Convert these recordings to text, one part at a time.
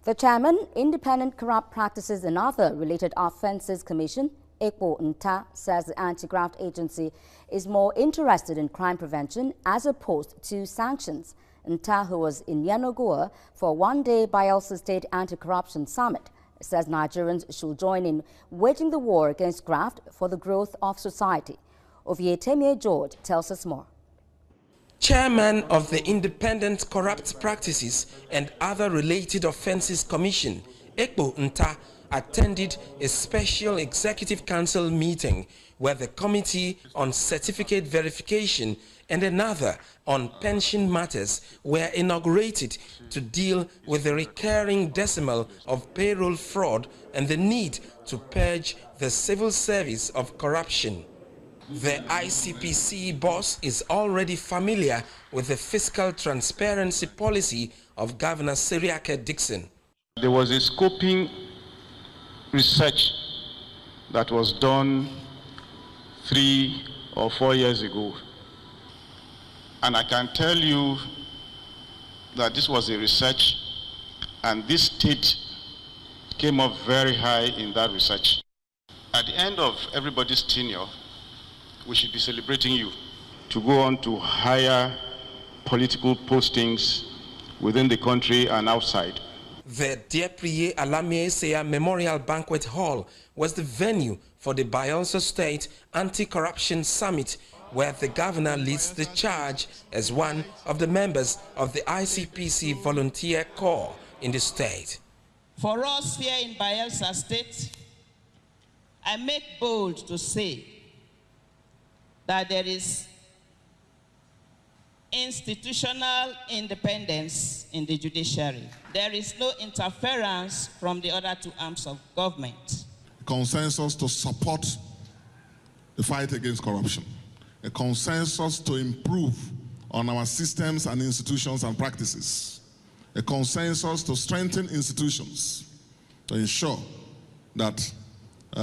The chairman, Independent Corrupt Practices and Other Related Offences Commission, Ekpo Nta, says the anti-graft agency is more interested in crime prevention as opposed to sanctions. Nta, who was in Yenagoa for a one-day Bayelsa State Anti-Corruption Summit, says Nigerians should join in waging the war against graft for the growth of society. Ovietemie George tells us more. Chairman of the Independent Corrupt Practices and Other Related Offences Commission, Ekpo Nta, attended a special Executive Council meeting where the Committee on Certificate Verification and another on pension matters were inaugurated to deal with the recurring decimal of payroll fraud and the need to purge the civil service of corruption. The ICPC boss is already familiar with the fiscal transparency policy of Governor Seriake Dickson. There was a scoping research that was done 3 or 4 years ago. And I can tell you that this was a research, and this state came up very high in that research. At the end of everybody's tenure, we should be celebrating you to go on to higher political postings within the country and outside. The Diepriye Alamie Seya Memorial Banquet Hall was the venue for the Bayelsa State Anti-Corruption Summit, where the governor leads the charge as one of the members of the ICPC volunteer corps in the state. For us here in Bayelsa State, I make bold to say that there is institutional independence in the judiciary. There is no interference from the other two arms of government. Consensus to support the fight against corruption. A consensus to improve on our systems and institutions and practices. A consensus to strengthen institutions to ensure that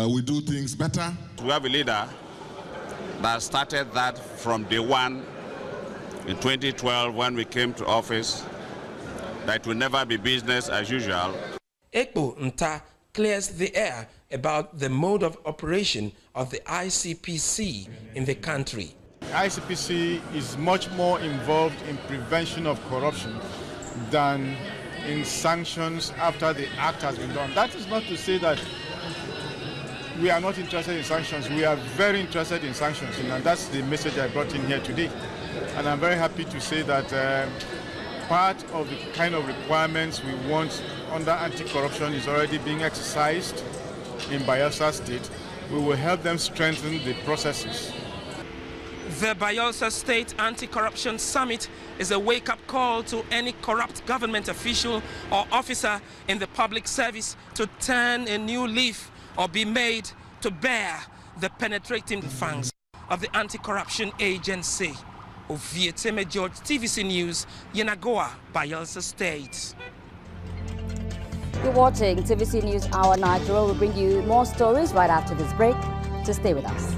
we do things better. We have a leader that started that from day one in 2012 when we came to office, that it will never be business as usual. Ekpo Nta clears the air about the mode of operation of the ICPC in the country. ICPC is much more involved in prevention of corruption than in sanctions after the act has been done. That is not to say that we are not interested in sanctions. We are very interested in sanctions, and that's the message I brought in here today. And I'm very happy to say that part of the kind of requirements we want under anti-corruption is already being exercised in Bayelsa State. We will help them strengthen the processes. The Bayelsa State Anti-Corruption Summit is a wake-up call to any corrupt government official or officer in the public service to turn a new leaf or be made to bear the penetrating fangs of the anti-corruption agency. Ovietemie George, TVC News, Yenagoa, Bayelsa State. You're watching TVC News Hour Nigeria. We'll bring you more stories right after this break. So stay with us.